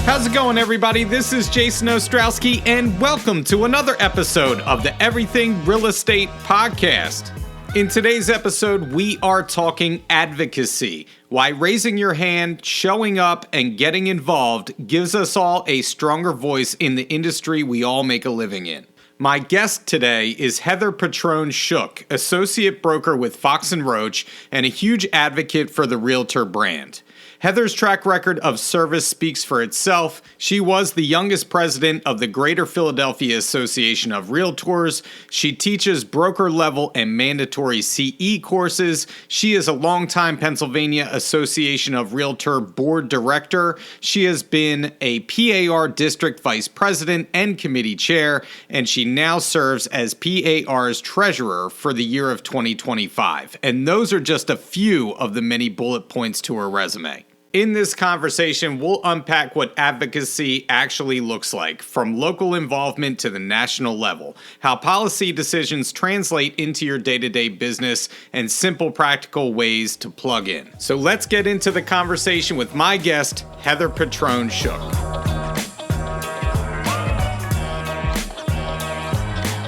How's it going, everybody? This is Jason Ostrowski, and welcome to another episode of the Everything Real Estate Podcast. In today's episode, we are talking advocacy, why raising your hand, showing up, and getting involved gives us all a stronger voice in the industry we all make a living in. My guest today is Heather Petrone-Shook, associate broker with Fox & Roach and a huge advocate for the Realtor brand. Heather's track record of service speaks for itself. She was the youngest president of the Greater Philadelphia Association of Realtors. She teaches broker-level and mandatory CE courses. She is a longtime Pennsylvania Association of Realtor board director. She has been a PAR district vice president and committee chair, and she now serves as PAR's treasurer for the year of 2025. And those are just a few of the many bullet points to her resume. In this conversation, we'll unpack what advocacy actually looks like, from local involvement to the national level, how policy decisions translate into your day-to-day business, and simple practical ways to plug in. So let's get into the conversation with my guest, Heather Petrone-Shook.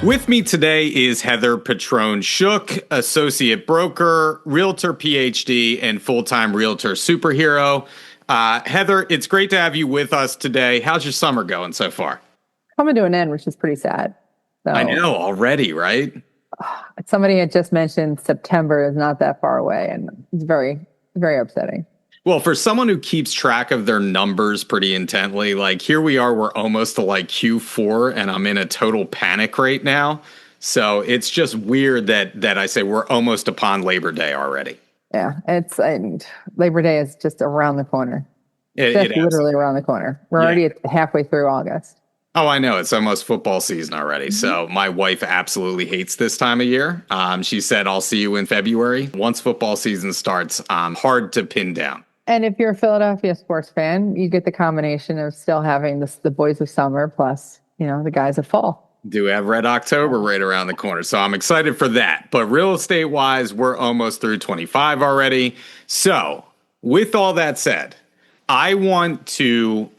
With me today is Heather Petrone-Shook, associate broker, realtor PhD, and full-time realtor superhero. Heather, it's great to have you with us today. How's your summer going so far? Coming to an end, which is pretty sad. So, I know, already, right? Somebody had just mentioned September is not that far away, and it's very, very upsetting. Well, for someone who keeps track of their numbers pretty intently, like here we are, we're almost to like Q4 and I'm in a total panic right now. So it's just weird that I say we're almost upon Labor Day already. Yeah, and Labor Day is just around the corner. It's literally around the corner. We're already halfway through August. Oh, I know. It's almost football season already. Mm-hmm. So my wife absolutely hates this time of year. She said, I'll see you in February. Once football season starts, hard to pin down. And if you're a Philadelphia sports fan, you get the combination of still having the boys of summer plus, the guys of fall. Do have Red October right around the corner. So I'm excited for that. But real estate wise, we're almost through 25 already. So with all that said, I want to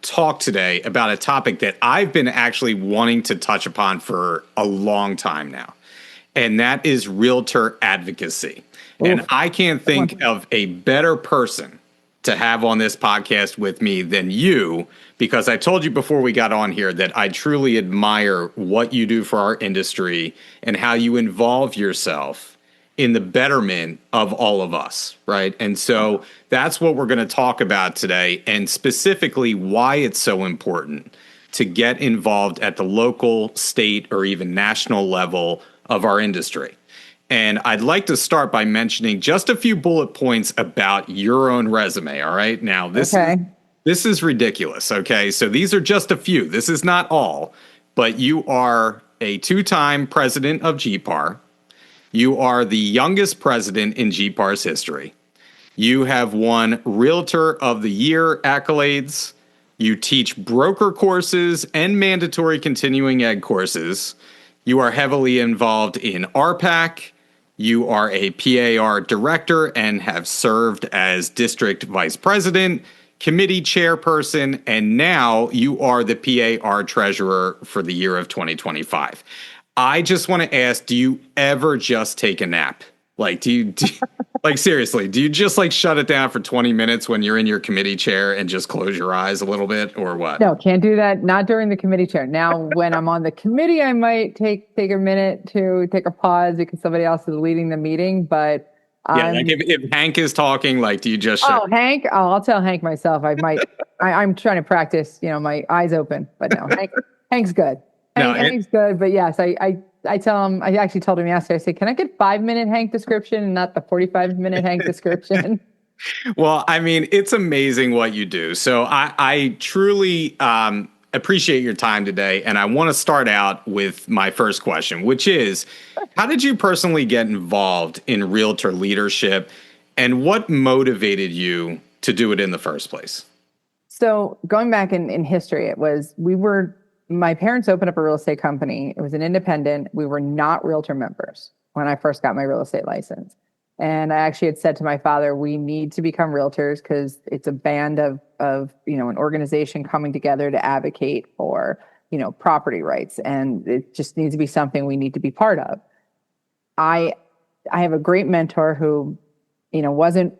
talk today about a topic that I've been actually wanting to touch upon for a long time now. And that is realtor advocacy. And I can't think of a better person to have on this podcast with me than you, because I told you before we got on here that I truly admire what you do for our industry and how you involve yourself in the betterment of all of us, right? And so that's what we're going to talk about today, and specifically why it's so important to get involved at the local, state, or even national level of our industry. And I'd like to start by mentioning just a few bullet points about your own resume, all right? Now, this is ridiculous, okay? So these are just a few. This is not all, but you are a two-time president of GPAR. You are the youngest president in GPAR's history. You have won Realtor of the Year accolades. You teach broker courses and mandatory continuing ed courses. You are heavily involved in RPAC. You are a PAR director and have served as district vice president, committee chairperson, and now you are the PAR treasurer for the year of 2025. I just want to ask, do you ever just take a nap? Like, like seriously, do you just like shut it down for 20 minutes when you're in your committee chair and just close your eyes a little bit, or what? No, can't do that. Not during the committee chair. Now, when I'm on the committee, I might take a minute to take a pause because somebody else is leading the meeting. But like if Hank is talking, like, do you just? Hank. I'll tell Hank myself. I might. I'm trying to practice. My eyes open. But no, Hank's good. Hank's good. But yes, I tell him, I actually told him yesterday, I said, can I get 5-minute Hank description and not the 45-minute Hank description? Well, I mean, it's amazing what you do. So I truly appreciate your time today. And I want to start out with my first question, which is, how did you personally get involved in realtor leadership, and what motivated you to do it in the first place? So going back in history, my parents opened up a real estate company. It was an independent. We were not realtor members when I first got my real estate license. And I actually had said to my father, we need to become realtors because it's a band of, an organization coming together to advocate for, property rights. And it just needs to be something we need to be part of. I I have a great mentor who, wasn't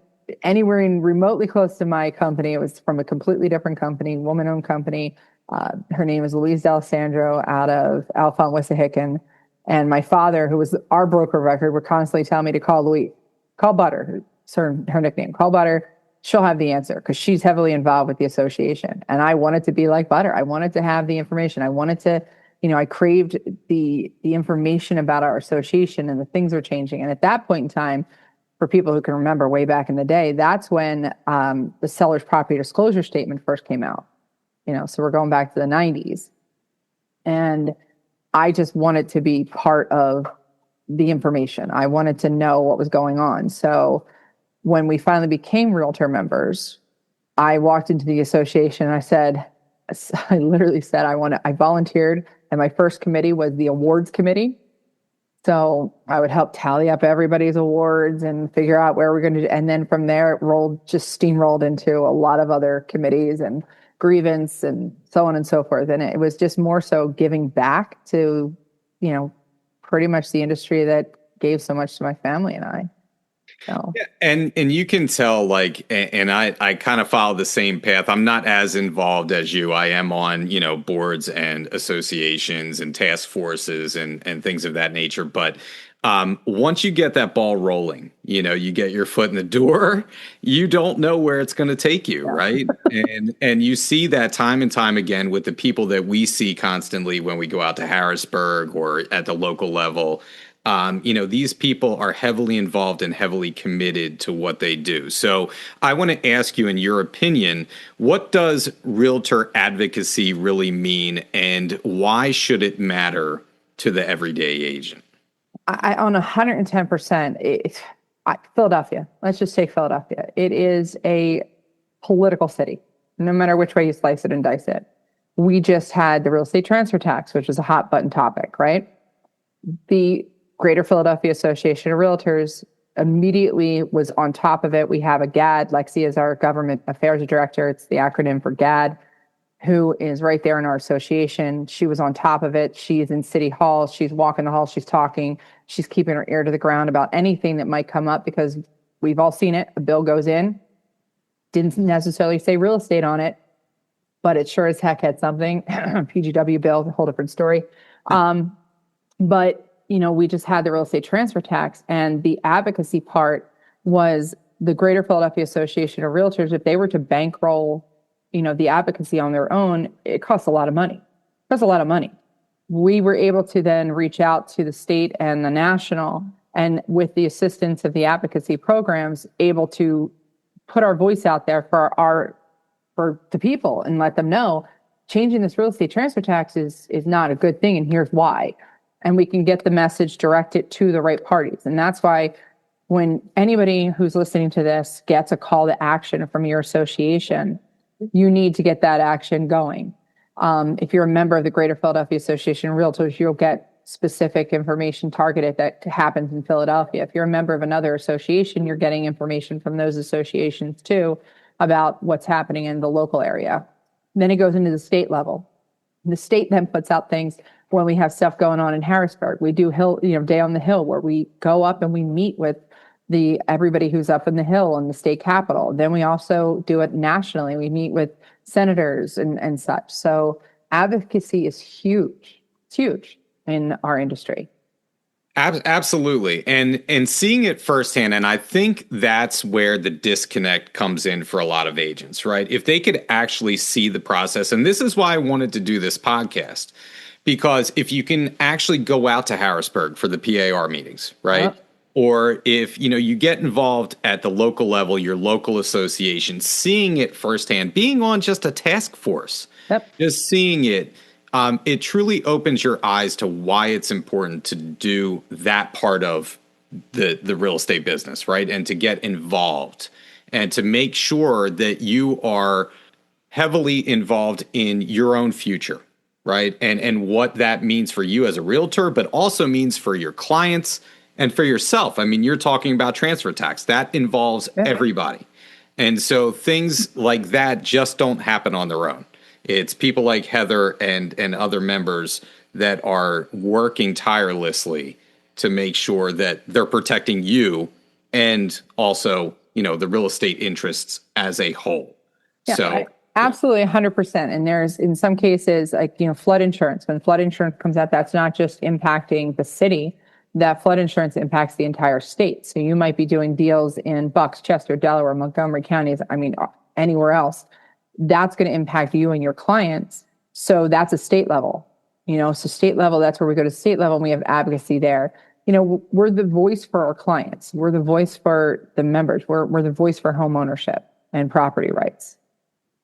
anywhere in remotely close to my company. It was from a completely different company, woman-owned company. Her name is Louise D'Alessandro out of Alphont, Wissahickon. And my father, who was our broker of record, would constantly tell me to call Louise, call Butter, her nickname, call Butter. She'll have the answer because she's heavily involved with the association. And I wanted to be like Butter. I wanted to have the information. I wanted to, I craved the information about our association and the things were changing. And at that point in time, for people who can remember way back in the day, that's when the seller's property disclosure statement first came out. So we're going back to the 90s. And I just wanted to be part of the information. I wanted to know what was going on. So when we finally became Realtor members, I walked into the association and I literally said, I volunteered, and my first committee was the awards committee. So I would help tally up everybody's awards and figure out where we're going to do. And then from there, it just steamrolled into a lot of other committees and grievance and so on and so forth. And it was just more so giving back to, pretty much the industry that gave so much to my family and I. So. Yeah, and you can tell, and I kind of follow the same path. I'm not as involved as you. I am on, boards and associations and task forces and things of that nature. But once you get that ball rolling, you get your foot in the door, you don't know where it's going to take you, right? And you see that time and time again with the people that we see constantly when we go out to Harrisburg or at the local level. These people are heavily involved and heavily committed to what they do. So I want to ask you, in your opinion, what does realtor advocacy really mean, and why should it matter to the everyday agent? I on 110%. Philadelphia. Let's just take Philadelphia. It is a political city, no matter which way you slice it and dice it. We just had the real estate transfer tax, which is a hot button topic, right? The Greater Philadelphia Association of Realtors immediately was on top of it. We have a GAD, Lexi is our government affairs director. It's the acronym for GAD, who is right there in our association. She was on top of it. She's in City Hall. She's walking the hall. She's talking. She's keeping her ear to the ground about anything that might come up because we've all seen it. A bill goes in, didn't necessarily say real estate on it, but it sure as heck had something. PGW bill, a whole different story. But we just had the real estate transfer tax, and the advocacy part was the Greater Philadelphia Association of Realtors. If they were to bankroll, the advocacy on their own, it costs a lot of money. We were able to then reach out to the state and the national, and with the assistance of the advocacy programs, able to put our voice out there for the people and let them know changing this real estate transfer tax is not a good thing, and here's why. And we can get the message directed to the right parties. And that's why when anybody who's listening to this gets a call to action from your association, you need to get that action going. If you're a member of the Greater Philadelphia Association of Realtors, you'll get specific information targeted that happens in Philadelphia. If you're a member of another association, you're getting information from those associations too about what's happening in the local area. Then it goes into the state level. The state then puts out things when we have stuff going on in Harrisburg. We do Day on the Hill, where we go up and we meet with everybody who's up in the Hill and the state capitol. Then we also do it nationally. We meet with senators and such. So advocacy is huge. It's huge in our industry. Absolutely. And seeing it firsthand, and I think that's where the disconnect comes in for a lot of agents, right? If they could actually see the process, and this is why I wanted to do this podcast, because if you can actually go out to Harrisburg for the PAR meetings, right? Yep. Or if you get involved at the local level, your local association, seeing it firsthand, being on just a task force, yep. Just seeing it, it truly opens your eyes to why it's important to do that part of the real estate business, right? And to get involved and to make sure that you are heavily involved in your own future, right? And what that means for you as a realtor, but also means for your clients And for yourself, I mean, you're talking about transfer tax. That involves everybody. And so things like that just don't happen on their own. It's people like Heather and other members that are working tirelessly to make sure that they're protecting you and also, the real estate interests as a whole. Yeah, So absolutely 100%. And there's, in some cases, like, flood insurance. When flood insurance comes out, that's not just impacting the city. That flood insurance impacts the entire state. So you might be doing deals in Bucks, Chester, Delaware, Montgomery counties. I mean, anywhere else. That's going to impact you and your clients. So that's a state level. So state level, that's where we go to state level, and we have advocacy there. We're the voice for our clients. We're the voice for the members. We're the voice for home ownership and property rights.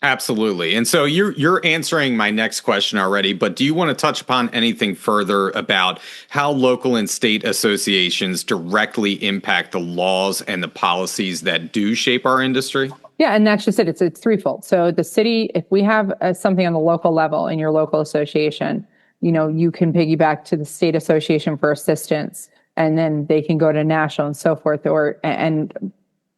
absolutely. And so you're answering my next question already, but do you want to touch upon anything further about how local and state associations directly impact the laws and the policies that do shape our industry? Yeah, and that's just it. It's threefold. So the city, if we have something on the local level in your local association, you can piggyback to the state association for assistance, and then they can go to national and so forth.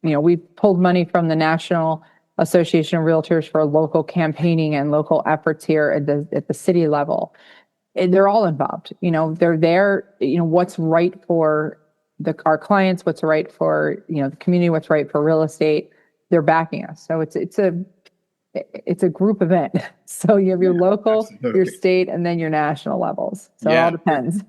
We pulled money from the National Association of Realtors for local campaigning and local efforts here at the city level. And they're all involved. They're there. What's right for our clients, what's right for the community, what's right for real estate. They're backing us. So it's a group event. So you have your local, your state, and then your national levels. So it all depends.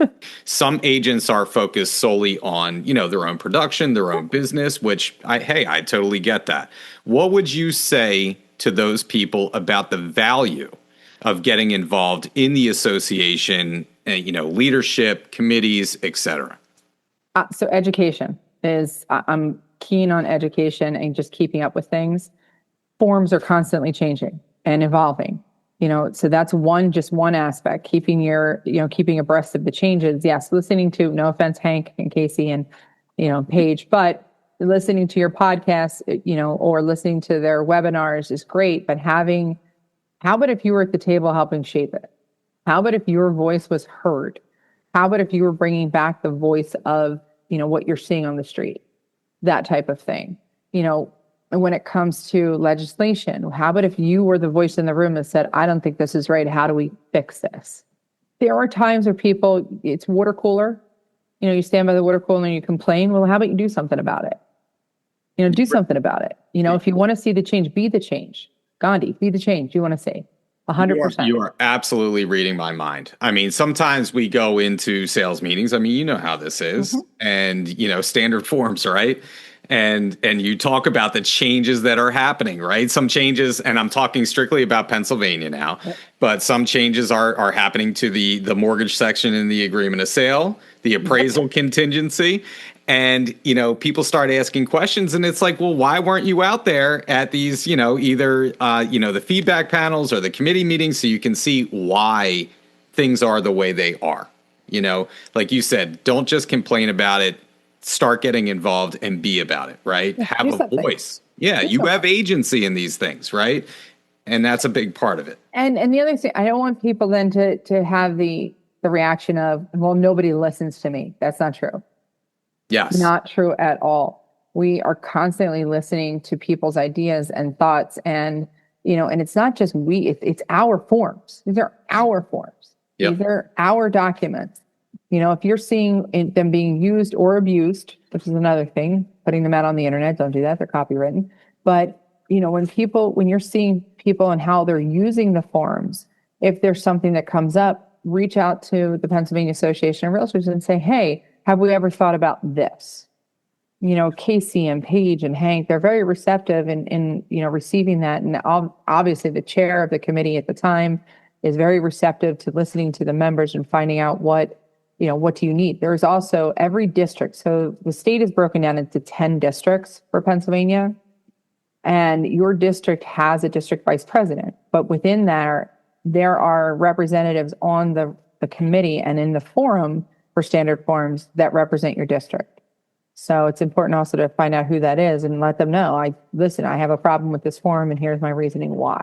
Some agents are focused solely on, their own production, their own business, which I totally get that. What would you say to those people about the value of getting involved in the association, leadership, committees, et cetera? So education is, I'm keen on education and just keeping up with things. Forms are constantly changing and evolving, so that's one aspect, keeping abreast of the changes. Yes. Listening to, no offense, Hank and Casey and, Paige, but listening to your podcast, or listening to their webinars is great, but how about if you were at the table helping shape it? How about if your voice was heard? How about if you were bringing back the voice of, what you're seeing on the street? That type of thing. When it comes to legislation, how about if you were the voice in the room that said, I don't think this is right. How do we fix this? There are times where it's water cooler. You stand by the water cooler and you complain. Well, how about you do something about it? Do something about it. If you want to see the change, be the change. Gandhi, be the change you want to see. 100%. You are absolutely reading my mind. I mean, sometimes we go into sales meetings. I mean, you know how this is, and standard forms, right? And you talk about the changes that are happening, right? Some changes, and I'm talking strictly about Pennsylvania now, but some changes are happening to the mortgage section in the agreement of sale, the appraisal contingency. And, people start asking questions, and it's like, well, why weren't you out there at these, either, the feedback panels or the committee meetings, so you can see why things are the way they are? Like you said, don't just complain about it, start getting involved and be about it, right? Have a voice. Yeah, you have agency in these things, right? And that's a big part of it. And the other thing, I don't want people then to have the reaction of, well, nobody listens to me. That's not true. Yes. Not true at all. We are constantly listening to people's ideas and thoughts, and and it's not just it's our forms. These are our forms. These are our documents. If you're seeing them being used or abused, which is another thing, putting them out on the internet, don't do that. They're copywritten. But when you're seeing people and how they're using the forms, if there's something that comes up, reach out to the Pennsylvania Association of Realtors and say, hey, have we ever thought about this? Casey and Paige and Hank, they're very receptive in receiving that. And obviously the chair of the committee at the time is very receptive to listening to the members and finding out what do you need? There's also every district. So the state is broken down into 10 districts for Pennsylvania, and your district has a district vice president. But within there are representatives on the committee and in the forum for standard forms that represent your district. So it's important also to find out who that is and let them know, I have a problem with this form and here's my reasoning why.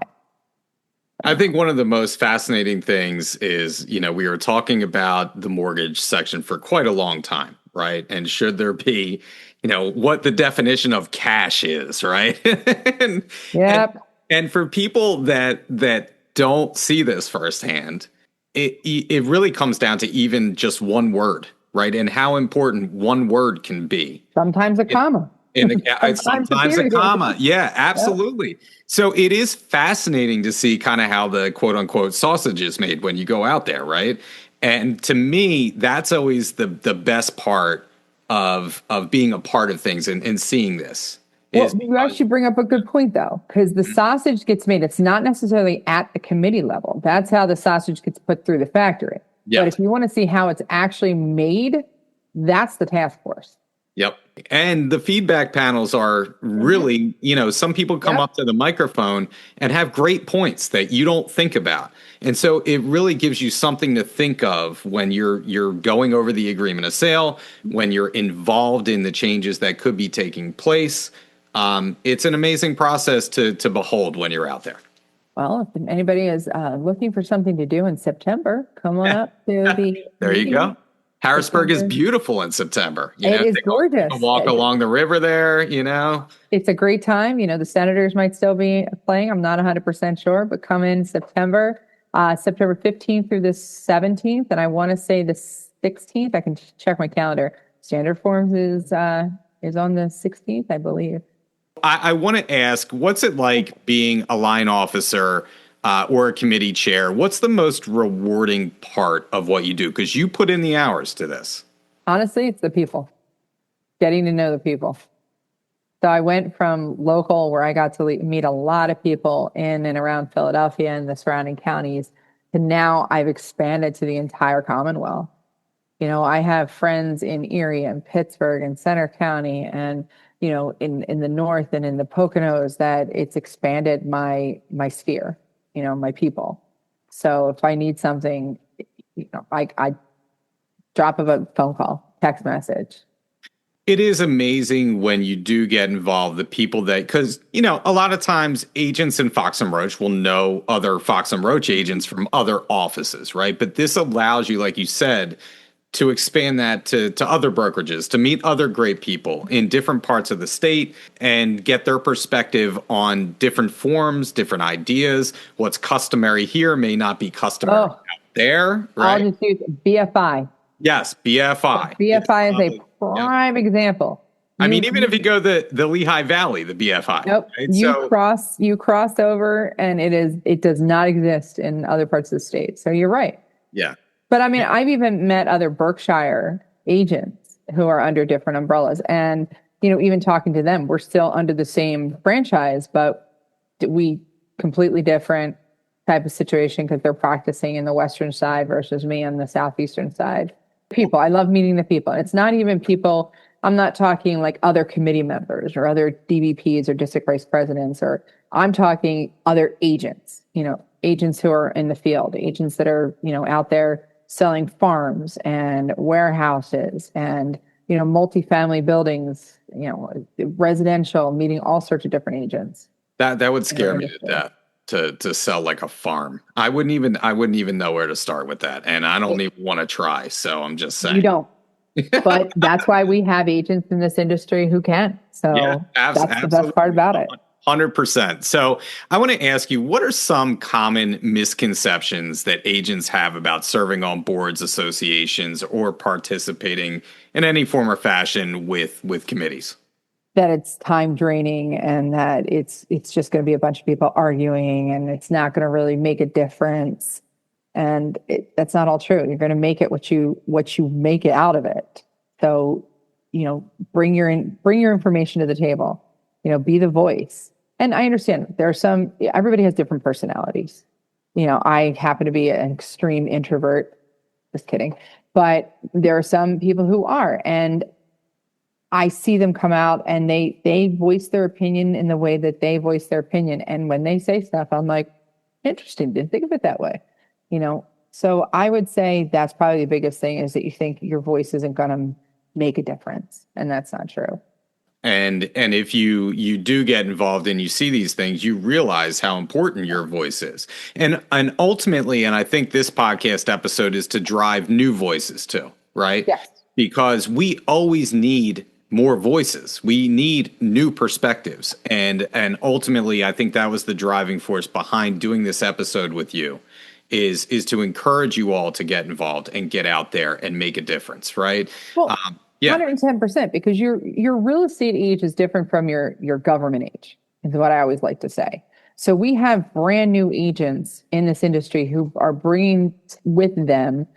I think one of the most fascinating things is, we were talking about the mortgage section for quite a long time. right? And should there be, what the definition of cash is, right? and, and Yep. and for people that don't see this firsthand, it really comes down to even just one word, right? And how important one word can be. Sometimes a comma. Sometimes a period. comma. Yeah, Yep. absolutely. So it is fascinating to see kind of how the quote unquote sausage is made when you go out there, right? And to me, that's always the best part of being a part of things and seeing this Well, is you because, actually bring up a good point, though, because the sausage gets made. It's not necessarily at the committee level. That's how the sausage gets put through the factory. yeah. But if you want to see how it's actually made, that's the task force. Yep. And the feedback panels are really, some people come Yep. up to the microphone and have great points that you don't think about. And so it really gives you something to think of when you're going over the agreement of sale, when you're involved in the changes that could be taking place. It's an amazing process to behold when you're out there. Well, if anybody is looking for something to do in September, come on up to the There you meeting. go. Harrisburg is beautiful in September. It is gorgeous. Take a walk along the river there, It's a great time. The Senators might still be playing. I'm not 100% sure, but come in September, September 15th through the 17th. And I want to say the 16th. I can check my calendar. Standard Forms is on the 16th, I believe. I want to ask, what's it like being a line officer or a committee chair? What's the most rewarding part of what you do? Because you put in the hours to this. Honestly, it's the people, getting to know the people. So I went from local, where I got to meet a lot of people in and around Philadelphia and the surrounding counties, to now I've expanded to the entire Commonwealth. I have friends in Erie and Pittsburgh and Center County and, in the North and in the Poconos, that it's expanded my sphere, my people. So if I need something, I drop a phone call, text message. It is amazing when you do get involved, the people because, a lot of times agents in Fox and Roach will know other Fox and Roach agents from other offices, right? But this allows you, like you said, to expand that to other brokerages, to meet other great people in different parts of the state and get their perspective on different forms, different ideas. What's customary here may not be customary out there, right? I'll just use BFI. Yes, BFI. BFI is a prime example. I mean, even if you go the Lehigh Valley, the BFI. Nope. Right? You cross over, and it does not exist in other parts of the state. So you're right. Yeah. But I mean, I've even met other Berkshire agents who are under different umbrellas, and even talking to them, we're still under the same franchise, but we completely different type of situation because they're practicing in the western side versus me on the southeastern side. People, I love meeting the people. It's not even people. I'm not talking like other committee members or other DVPs or district vice presidents, or I'm talking other agents. Agents who are in the field, agents that are out there selling farms and warehouses and, multifamily buildings, residential, meeting all sorts of different agents. That would scare me to death to sell like a farm. I wouldn't even know where to start with that. And I don't even want to try. So I'm just saying. You don't. But that's why we have agents in this industry who can. So yeah, that's absolutely. The best part about it. 100%. So I want to ask you, what are some common misconceptions that agents have about serving on boards, associations, or participating in any form or fashion with committees? That it's time draining and that it's just going to be a bunch of people arguing and it's not going to really make a difference. And that's not all true. You're going to make it what you make it out of it. So, bring your information to the table. Be the voice. And I understand everybody has different personalities. I happen to be an extreme introvert. Just kidding. But there are some people who are, and I see them come out and they voice their opinion in the way that they voice their opinion. And when they say stuff, I'm like, interesting. Didn't think of it that way. So I would say that's probably the biggest thing, is that you think your voice isn't going to make a difference. And that's not true. And if you do get involved and you see these things, you realize how important your voice is. And ultimately, and I think this podcast episode is to drive new voices too, right? Yes. because we always need more voices. We need new perspectives. And ultimately, I think that was the driving force behind doing this episode with you is to encourage you all to get involved and get out there and make a difference, right? Well, 110%, because your real estate age is different from your government age, is what I always like to say. So we have brand new agents in this industry who are bringing with them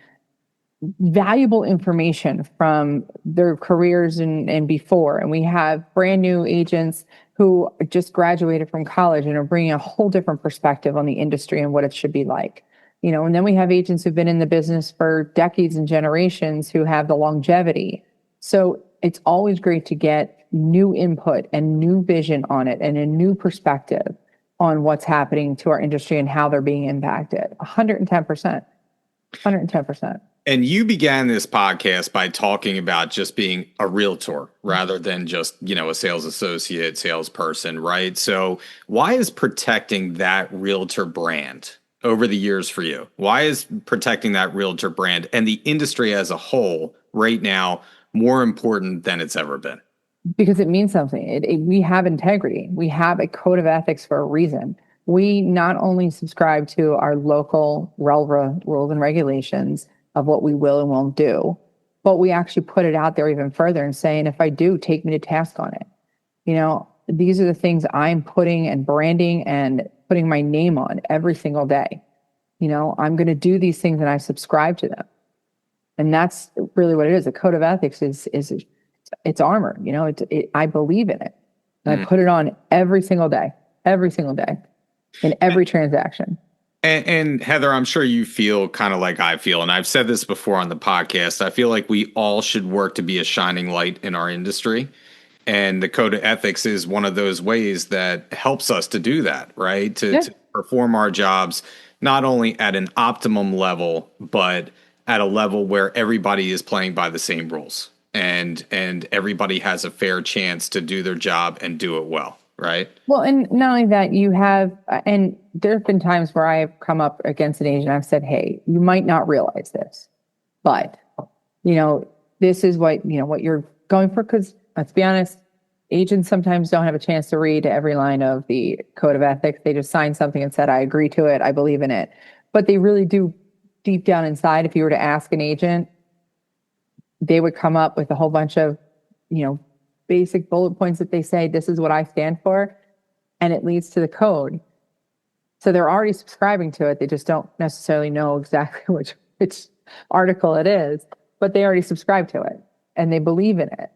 valuable information from their careers and before. And we have brand new agents who just graduated from college and are bringing a whole different perspective on the industry and what it should be like. And then we have agents who've been in the business for decades and generations who have the longevity. So it's always great to get new input and new vision on it and a new perspective on what's happening to our industry and how they're being impacted. 110%. 110%. And you began this podcast by talking about just being a realtor rather than just, a sales associate, salesperson, right? So why is protecting that realtor brand over the years for you? Why is protecting that realtor brand and the industry as a whole right now more important than it's ever been? Because it means something. We have integrity. We have a code of ethics for a reason. We not only subscribe to our local RELRA rules and regulations of what we will and won't do, but we actually put it out there even further and saying, if I do, take me to task on it. These are the things I'm putting and branding and putting my name on every single day. I'm going to do these things and I subscribe to them. And that's really what it is. A code of ethics is it's armor. I believe in it. And I put it on every single day, in every transaction. And Heather, I'm sure you feel kind of like I feel, and I've said this before on the podcast. I feel like we all should work to be a shining light in our industry. And the code of ethics is one of those ways that helps us to do that, right? To perform our jobs, not only at an optimum level, but at a level where everybody is playing by the same rules and everybody has a fair chance to do their job and do it well. Right. Well, and not only that, you have, and there have been times where I have come up against an agent. I've said, hey, you might not realize this, but, this is what you're going for. Because let's be honest, agents sometimes don't have a chance to read every line of the code of ethics. They just sign something and said, I agree to it. I believe in it. But they really do deep down inside. If you were to ask an agent, they would come up with a whole bunch of, basic bullet points that they say, this is what I stand for, and it leads to the code. So they're already subscribing to it. They just don't necessarily know exactly which article it is, but they already subscribe to it and they believe in it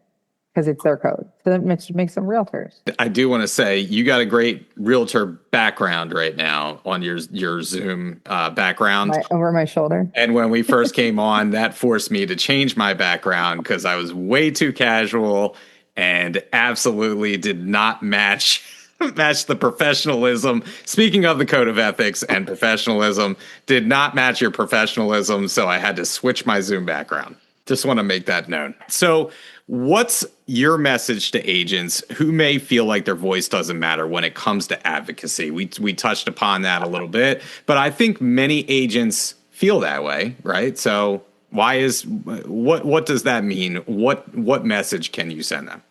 because it's their code. So that makes them realtors. I do want to say you got a great realtor background right now on your Zoom background. Over my shoulder. And when we first came on, that forced me to change my background because I was way too casual and absolutely did not match the professionalism. Speaking of the code of ethics and professionalism, did not match your professionalism, so I had to switch my Zoom background. Just want to make that known. So what's your message to agents who may feel like their voice doesn't matter when it comes to advocacy? We touched upon that a little bit, but I think many agents feel that way, right? So what does that mean? What message can you send them?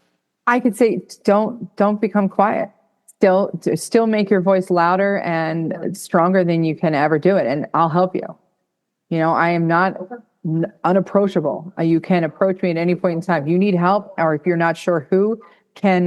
I could say, don't become quiet. Still make your voice louder and stronger than you can ever do it. And I'll help you. I am not unapproachable. You can approach me at any point in time. You need help, or if you're not sure who can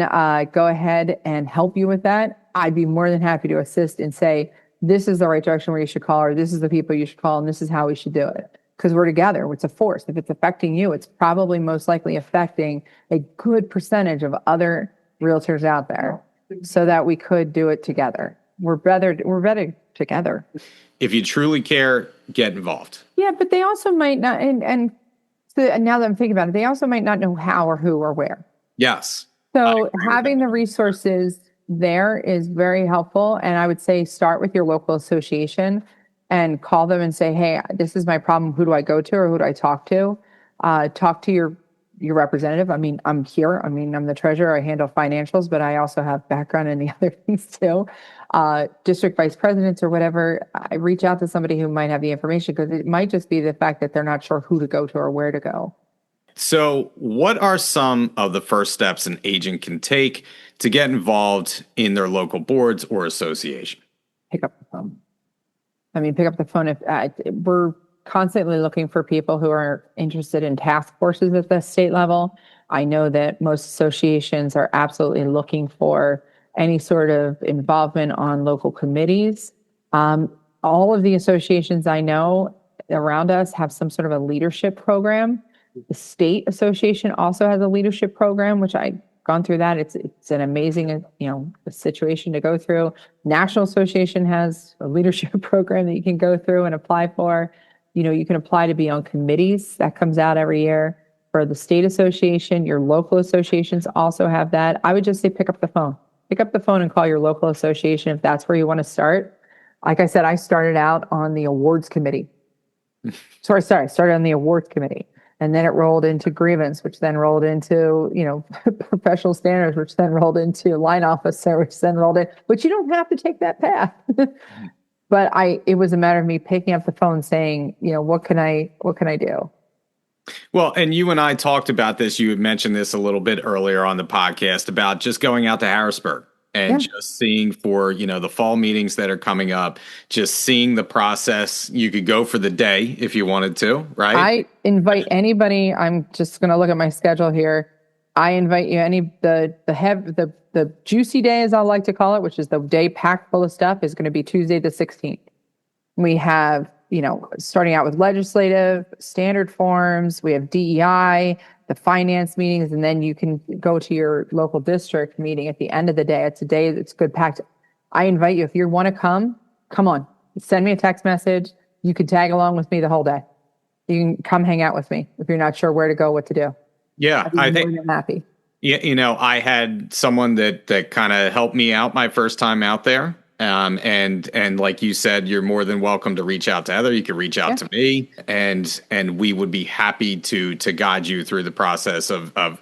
go ahead and help you with that, I'd be more than happy to assist and say, this is the right direction where you should call, or this is the people you should call, and this is how we should do it. Because we're together. It's a force. If it's affecting you, it's probably most likely affecting a good percentage of other realtors out there, so that we could do it together. We're better together. If you truly care, get involved. Yeah, but they also might not, and so now that I'm thinking about it, they also might not know how or who or where. Yes. So having the resources there is very helpful. And I would say start with your local association and call them and say, hey, this is my problem. Who do I go to, or who do I talk to? Talk to your representative. I'm here. I'm the treasurer. I handle financials, but I also have background in the other things too. District vice presidents or whatever. I reach out to somebody who might have the information, because it might just be the fact that they're not sure who to go to or where to go. So, what are some of the first steps an agent can take to get involved in their local boards or association? Pick up the phone. I mean, pick up the phone. If we're constantly looking for people who are interested in task forces at the state level. I know that most associations are absolutely looking for any sort of involvement on local committees. All of the associations I know around us have some sort of a leadership program. The state association also has a leadership program, which I've gone through that. It's an amazing, situation to go through. National Association has a leadership program that you can go through and apply for. You can apply to be on committees. That comes out every year. For the state association, your local associations also have that. I would just say pick up the phone. Pick up the phone and call your local association if that's where you want to start. Like I said, I started out on the awards committee. I started on the awards committee. And then it rolled into grievance, which then rolled into, professional standards, which then rolled into line officer, which then rolled in, but you don't have to take that path. But it was a matter of me picking up the phone saying, what can I do? Well, and you and I talked about this. You had mentioned this a little bit earlier on the podcast about just going out to Harrisburg and just seeing for, the fall meetings that are coming up, just seeing the process. You could go for the day if you wanted to, right? I invite anybody. I'm just going to look at my schedule here. I invite you the juicy day, as I like to call it, which is the day packed full of stuff, is going to be Tuesday the 16th. We have, starting out with legislative, standard forms, we have DEI, the finance meetings, and then you can go to your local district meeting at the end of the day. It's a day that's good packed. I invite you, if you want to come on. Send me a text message. You could tag along with me the whole day. You can come hang out with me if you're not sure where to go, what to do. Yeah, I think I'm happy. Yeah, I had someone that kind of helped me out my first time out there. And like you said, you're more than welcome to reach out to Heather. You can reach out to me, and we would be happy to guide you through the process of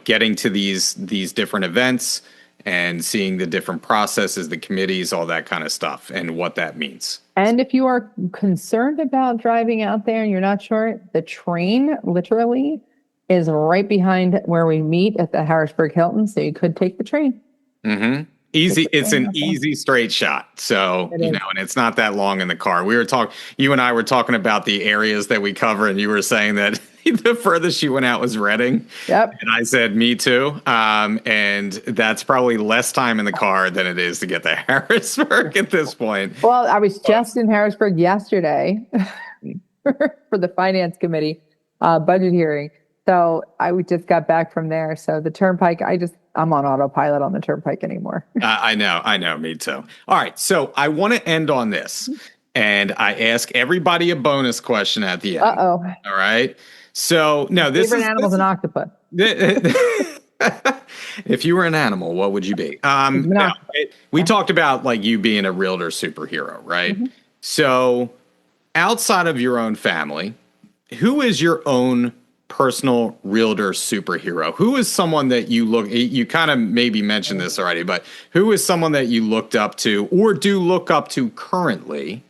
getting to these different events and seeing the different processes, the committees, all that kind of stuff, and what that means. And if you are concerned about driving out there and you're not sure, the train literally is right behind where we meet at the Harrisburg Hilton, so you could take the train. Mm-hmm. Easy. It's an easy straight shot. So, and it's not that long in the car. You and I were talking about the areas that we cover, and you were saying that the furthest you went out was Reading. Yep. And I said, me too. And that's probably less time in the car than it is to get to Harrisburg at this point. Well, I was just in Harrisburg yesterday for the finance committee budget hearing. So I just got back from there. So the turnpike, I'm on autopilot on the turnpike anymore. I know, me too. All right. So I want to end on this. And I ask everybody a bonus question at the end. Uh-oh. All right. So no, favorite animal's an octopus. If you were an animal, what would you be? We talked about like you being a realtor superhero, right? Mm-hmm. So outside of your own family, who is your own personal realtor superhero? Who is someone that you kind of maybe mentioned this already, but who is someone that you looked up to or do look up to currently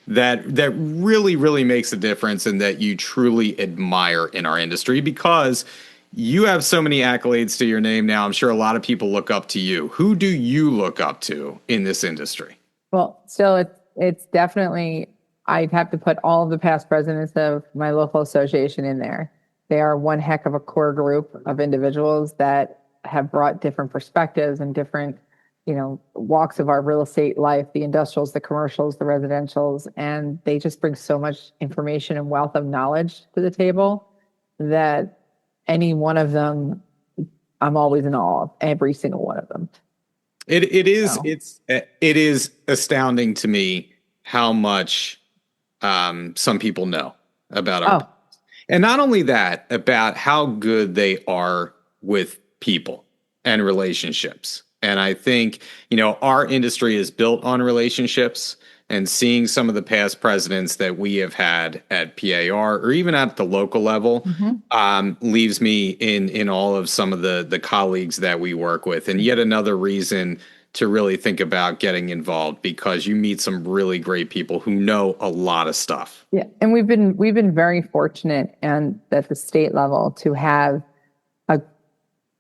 that really, really makes a difference and that you truly admire in our industry? Because you have so many accolades to your name now. I'm sure a lot of people look up to you. Who do you look up to in this industry? Well, still, it's definitely, I'd have to put all of the past presidents of my local association in there. They are one heck of a core group of individuals that have brought different perspectives and different, walks of our real estate life, the industrials, the commercials, the residentials, and they just bring so much information and wealth of knowledge to the table that any one of them, I'm always in awe of every single one of them. It is astounding to me how much some people know about our and not only that, about how good they are with people and relationships. And I think, our industry is built on relationships, and seeing some of the past presidents that we have had at PAR or even at the local level leaves me in all of some of the colleagues that we work with. And yet another reason to really think about getting involved, because you meet some really great people who know a lot of stuff. Yeah, and we've been very fortunate and at the state level to have a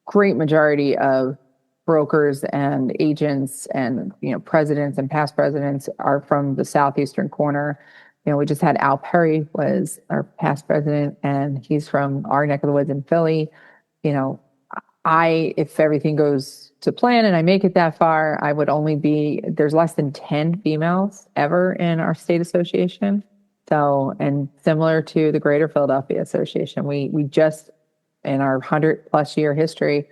great majority of brokers and agents and presidents and past presidents are from the southeastern corner. We just had Al Perry was our past president, and he's from our neck of the woods in Philly. If everything goes to plan and I make it that far, there's less than 10 females ever in our state association. So, and similar to the Greater Philadelphia Association, we just, in our 100+ year history,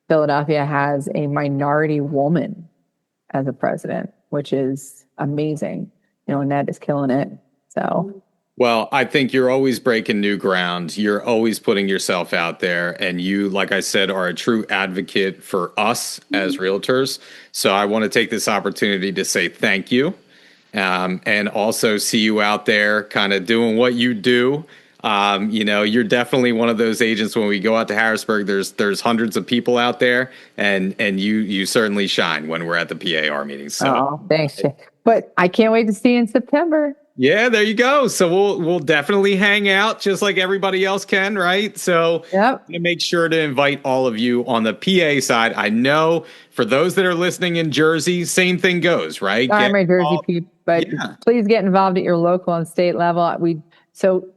Philadelphia has a minority woman as a president, which is amazing. And that is killing it. So, well, I think you're always breaking new ground. You're always putting yourself out there. And you, like I said, are a true advocate for us as realtors. So I want to take this opportunity to say thank you. And also see you out there kind of doing what you do. You're definitely one of those agents. When we go out to Harrisburg, there's hundreds of people out there, and you certainly shine when we're at the PAR meetings. So thanks. But I can't wait to see you in September. Yeah, there you go. So we'll definitely hang out just like everybody else can, right? So yep. I'm gonna make sure to invite all of you on the PA side. I know for those that are listening in Jersey, same thing goes, right? I'm a Jersey people, but please get involved at your local and state level. So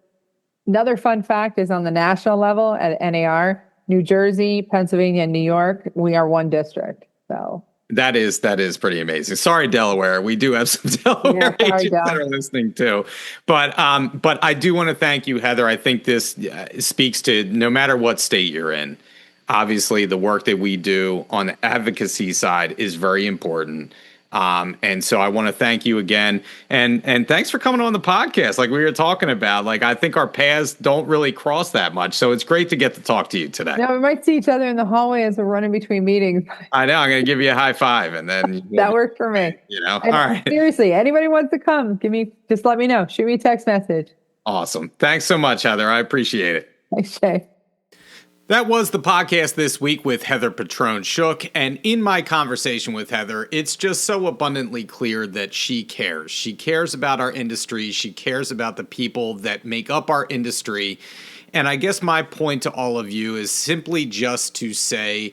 another fun fact is on the national level at NAR, New Jersey, Pennsylvania, and New York, we are one district. So that is pretty amazing. Sorry, Delaware. We do have some Delaware agents that are listening too. But I do want to thank you, Heather. I think this speaks to no matter what state you're in. Obviously, the work that we do on the advocacy side is very important. And so I want to thank you again. And thanks for coming on the podcast. Like we were talking about, I think our paths don't really cross that much. So it's great to get to talk to you today. Now we might see each other in the hallway as we're running between meetings. I know. I'm going to give you a high five, and then that worked for me. All right. Seriously, anybody wants to come, just let me know. Shoot me a text message. Awesome. Thanks so much, Heather. I appreciate it. Thanks, Shay. That was the podcast this week with Heather Petrone-Shook, and in my conversation with Heather, it's just so abundantly clear that she cares. She cares about our industry. She cares about the people that make up our industry. And I guess my point to all of you is simply just to say,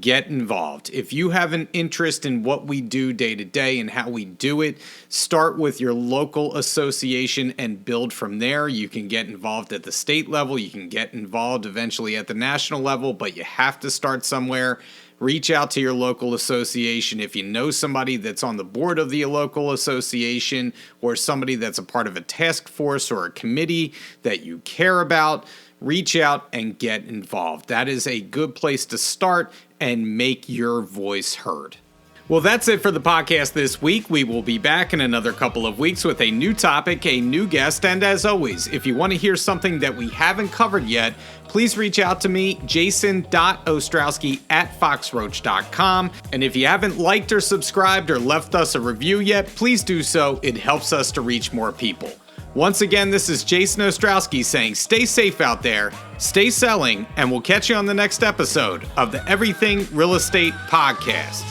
get involved. If you have an interest in what we do day to day and how we do it, start with your local association and build from there. You can get involved at the state level. You can get involved eventually at the national level, but you have to start somewhere. Reach out to your local association. If you know somebody that's on the board of the local association or somebody that's a part of a task force or a committee that you care about, reach out and get involved. That is a good place to start and make your voice heard. Well, that's it for the podcast this week. We will be back in another couple of weeks with a new topic, a new guest, and as always, if you want to hear something that we haven't covered yet, please reach out to me, jason.ostrowski@foxroach.com. And if you haven't liked or subscribed or left us a review yet, please do so. It helps us to reach more people. Once again, this is Jason Ostrowski saying stay safe out there, stay selling, and we'll catch you on the next episode of the Everything Real Estate Podcast.